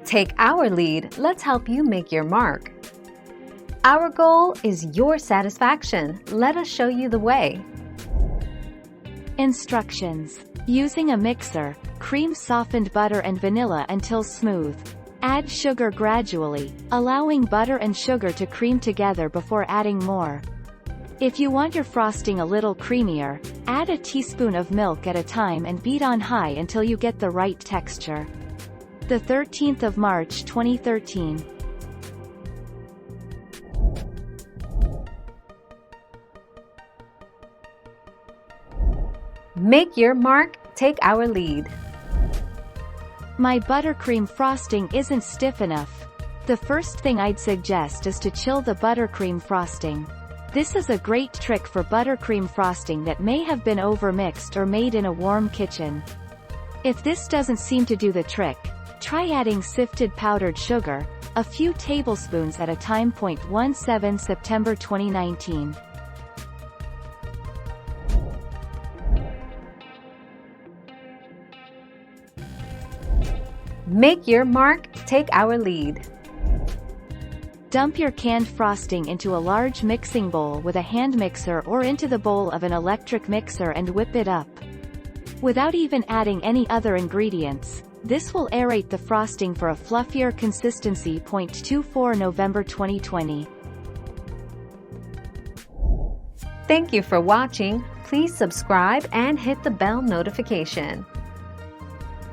Take our lead, let's help you make your mark. Our goal is your satisfaction. Let us show you the way. Instructions. Using a mixer, cream softened butter and vanilla until smooth. Add sugar gradually, allowing butter and sugar to cream together before adding more. If you want your frosting a little creamier, add a teaspoon of milk at a time and beat on high until you get the right texture. The 13th of March 2013. Make your mark, take our lead. My buttercream frosting isn't stiff enough. The first thing I'd suggest is to chill the buttercream frosting. This is a great trick for buttercream frosting that may have been overmixed or made in a warm kitchen. If this doesn't seem to do the trick, try adding sifted powdered sugar, a few tablespoons at a time. 17 September 2019. Make your mark, take our lead. Dump your canned frosting into a large mixing bowl with a hand mixer or into the bowl of an electric mixer and whip it up. Without even adding any other ingredients, this will aerate the frosting for a fluffier consistency. 24 November 2020. Thank you for watching. Please subscribe and hit the bell notification.